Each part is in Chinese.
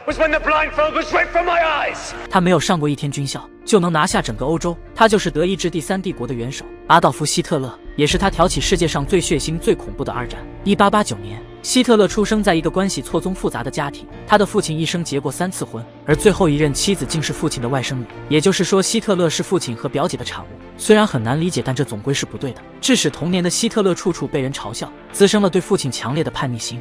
was when the blindfold was ripped from my eyes. 他没有上过一天军校，就能拿下整个欧洲。他就是德意志第三帝国的元首阿道夫·希特勒，也是他挑起世界上最血腥、最恐怖的二战。1889年，希特勒出生在一个关系错综复杂的家庭，他的父亲一生结过3次婚，而最后一任妻子竟是父亲的外甥女，也就是说，希特勒是父亲和表姐的产物。虽然很难理解，但这总归是不对的，致使童年的希特勒处处被人嘲笑，滋生了对父亲强烈的叛逆心。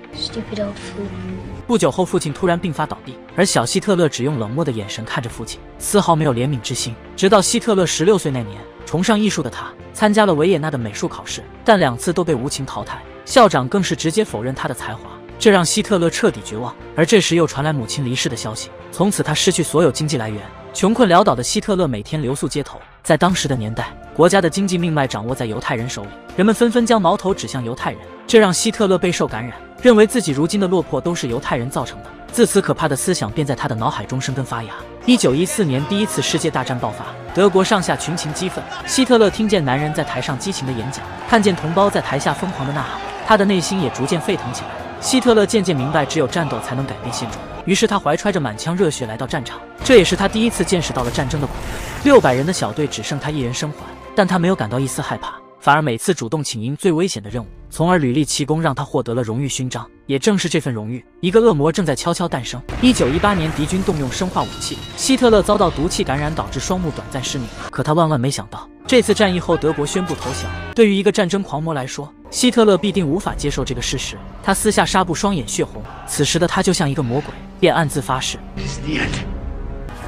不久后，父亲突然病发倒地，而小希特勒只用冷漠的眼神看着父亲，丝毫没有怜悯之心。直到希特勒16岁那年，崇尚艺术的他参加了维也纳的美术考试，但2次都被无情淘汰，校长更是直接否认他的才华，这让希特勒彻底绝望。而这时又传来母亲离世的消息，从此他失去所有经济来源，穷困潦倒的希特勒每天留宿街头。在当时的年代，国家的经济命脉掌握在犹太人手里，人们纷纷将矛头指向犹太人，这让希特勒备受感染，认为自己如今的落魄都是犹太人造成的。自此，可怕的思想便在他的脑海中生根发芽。1914年，第1次世界大战爆发，德国上下群情激愤。希特勒听见男人在台上激情的演讲，看见同胞在台下疯狂的呐喊，他的内心也逐渐沸腾起来。希特勒渐渐明白，只有战斗才能改变现状。于是他怀揣着满腔热血来到战场，这也是他第一次见识到了战争的恐怖。600人的小队只剩他一人生还，但他没有感到一丝害怕，反而每次主动请缨最危险的任务，从而屡立奇功，让他获得了荣誉勋章。也正是这份荣誉，一个恶魔正在悄悄诞生。1918年，敌军动用生化武器，希特勒遭到毒气感染，导致双目短暂失明。可他万万没想到，这次战役后，德国宣布投降。对于一个战争狂魔来说，希特勒必定无法接受这个事实。他撕下纱布，双眼血红。此时的他就像一个魔鬼，便暗自发誓。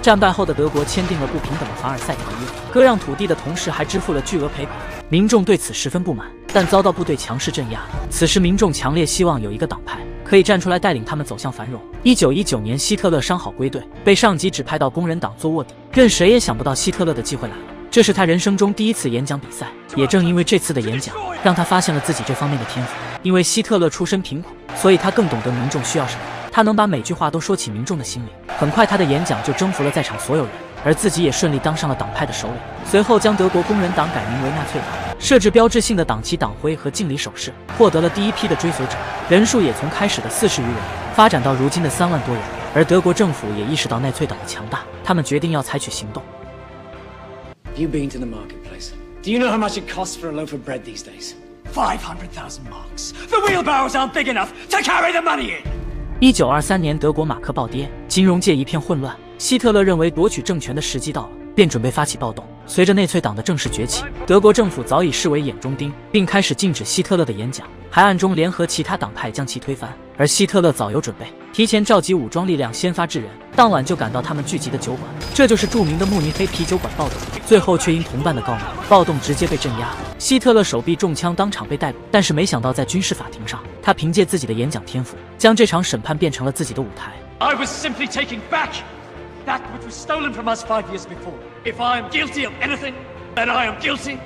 战败后的德国签订了不平等的凡尔赛条约，割让土地的同时还支付了巨额赔款。民众对此十分不满，但遭到部队强势镇压。此时民众强烈希望有一个党派可以站出来带领他们走向繁荣。1919年，希特勒伤好归队，被上级指派到工人党做卧底。任谁也想不到希特勒的机会来了，这是他人生中第1次演讲比赛。也正因为这次的演讲，让他发现了自己这方面的天赋。因为希特勒出身贫苦，所以他更懂得民众需要什么，他能把每句话都说起民众的心里。很快，他的演讲就征服了在场所有人，而自己也顺利当上了党派的首领。随后将德国工人党改名为纳粹党，设置标志性的党旗、党徽和敬礼手势，获得了第一批的追随者，人数也从开始的40余人发展到如今的3万多人。而德国政府也意识到纳粹党的强大，他们决定要采取行动。Have you been to the marketplace? Do you know how much it costs for a loaf of bread these days? 500,000 marks. The wheelbarrows aren't big enough to carry the money in. 1923年，德国马克暴跌，金融界一片混乱。希特勒认为夺取政权的时机到了，便准备发起暴动。随着纳粹党的正式崛起，德国政府早已视为眼中钉，并开始禁止希特勒的演讲，还暗中联合其他党派将其推翻。而希特勒早有准备，提前召集武装力量，先发制人，当晚就赶到他们聚集的酒馆，这就是著名的慕尼黑啤酒馆暴动。最后却因同伴的告密，暴动直接被镇压。希特勒手臂中枪，当场被逮捕。但是没想到，在军事法庭上，他凭借自己的演讲天赋，将这场审判变成了自己的舞台。I was simply taking back that which was stolen from us 5 years before. If I am guilty of anything, then I am guilty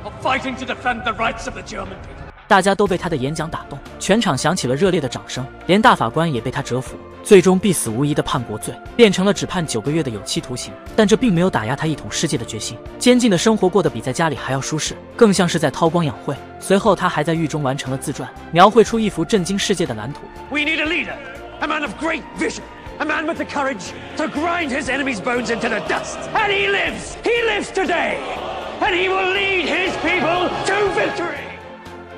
of fighting to defend the rights of the German people. 大家都被他的演讲打动，全场响起了热烈的掌声，连大法官也被他折服，最终必死无疑的判国罪，变成了只判9个月的有期徒刑。但这并没有打压他一统世界的决心，监禁的生活过得比在家里还要舒适，更像是在韬光养晦。随后他还在狱中完成了自传，描绘出一幅震惊世界的蓝图。 We need a leader, a man of great vision, a man with the courage to grind his enemies' bones into the dust. And he lives today, and he will lead his people to victory.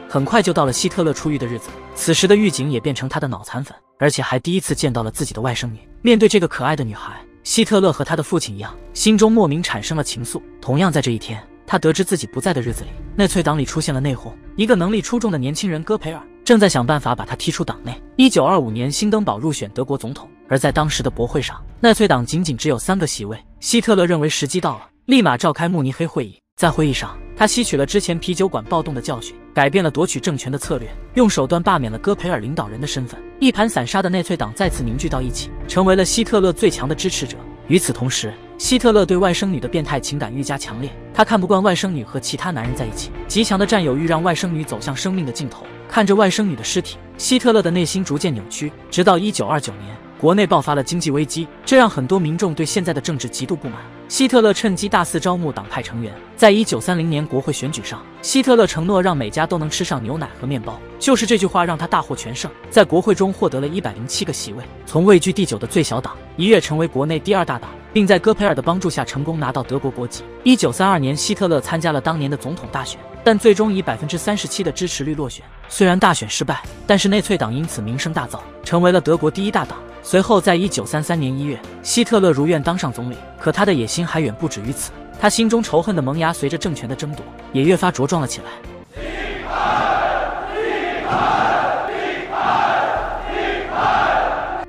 很快就到了希特勒出狱的日子，此时的狱警也变成他的脑残粉，而且还第一次见到了自己的外甥女。面对这个可爱的女孩，希特勒和他的父亲一样，心中莫名产生了情愫。同样在这一天，他得知自己不在的日子里，纳粹党里出现了内讧，一个能力出众的年轻人戈培尔正在想办法把他踢出党内。1925年，辛登堡入选德国总统，而在当时的国会上，纳粹党仅仅只有3个席位。希特勒认为时机到了，立马召开慕尼黑会议。在会议上，他吸取了之前啤酒馆暴动的教训，改变了夺取政权的策略，用手段罢免了戈培尔领导人的身份。一盘散沙的纳粹党再次凝聚到一起，成为了希特勒最强的支持者。与此同时，希特勒对外甥女的变态情感愈加强烈，他看不惯外甥女和其他男人在一起，极强的占有欲让外甥女走向生命的尽头。看着外甥女的尸体，希特勒的内心逐渐扭曲。直到1929年，国内爆发了经济危机，这让很多民众对现在的政治极度不满。希特勒趁机大肆招募党派成员。在1930年国会选举上，希特勒承诺让每家都能吃上牛奶和面包，就是这句话让他大获全胜，在国会中获得了107个席位，从位居第9的最小党一跃成为国内第2大党，并在戈培尔的帮助下成功拿到德国国籍。1932年，希特勒参加了当年的总统大选，但最终以37%的支持率落选。虽然大选失败，但是内粹党因此名声大噪，成为了德国第1大党。随后，在1933年1月，希特勒如愿当上总理，可他的野心还远不止于此。他心中仇恨的萌芽随着政权的争夺，也越发茁壮了起来。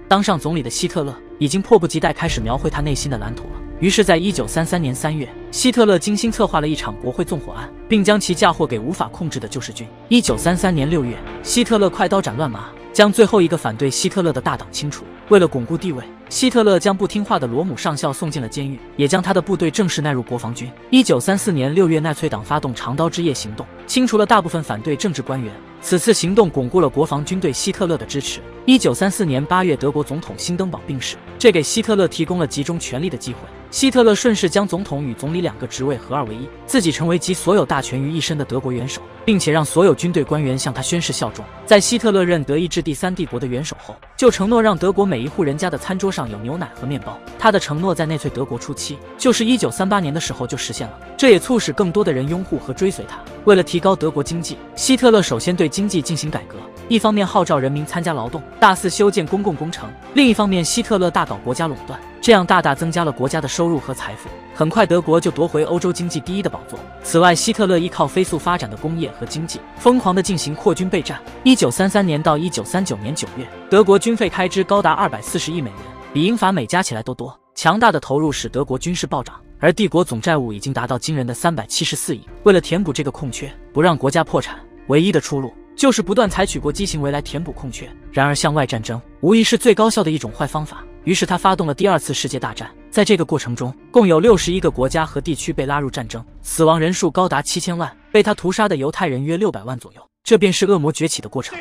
当上总理的希特勒已经迫不及待开始描绘他内心的蓝图了。于是，在1933年3月，希特勒精心策划了一场国会纵火案，并将其嫁祸给无法控制的救世军。1933年6月，希特勒快刀斩乱麻，将最后一个反对希特勒的大党清除。为了巩固地位，希特勒将不听话的罗姆上校送进了监狱，也将他的部队正式纳入国防军。1934年6月，纳粹党发动长刀之夜行动，清除了大部分反对政治官员。此次行动巩固了国防军对希特勒的支持。1934年8月，德国总统辛登堡病逝，这给希特勒提供了集中权力的机会。希特勒顺势将总统与总理2个职位合二为一，自己成为集所有大权于一身的德国元首，并且让所有军队官员向他宣誓效忠。在希特勒任德意志第3帝国的元首后，就承诺让德国每一户人家的餐桌上有牛奶和面包。他的承诺在内粹德国初期，就是1938年的时候就实现了，这也促使更多的人拥护和追随他。为了提高德国经济，希特勒首先对经济进行改革，一方面号召人民参加劳动，大肆修建公共工程；另一方面，希特勒大搞国家垄断，这样大大增加了国家的收入和财富。很快，德国就夺回欧洲经济第1的宝座。此外，希特勒依靠飞速发展的工业和经济，疯狂地进行扩军备战。1933年到1939年9月，德国军费开支高达240亿美元，比英法美加起来都多。强大的投入使德国军事暴涨，而帝国总债务已经达到惊人的374亿。为了填补这个空缺，不让国家破产，唯一的出路就是不断采取过激行为来填补空缺。然而，向外战争无疑是最高效的一种坏方法。于是他发动了第2次世界大战。在这个过程中，共有61个国家和地区被拉入战争，死亡人数高达7000万，被他屠杀的犹太人约600万左右。这便是恶魔崛起的过程。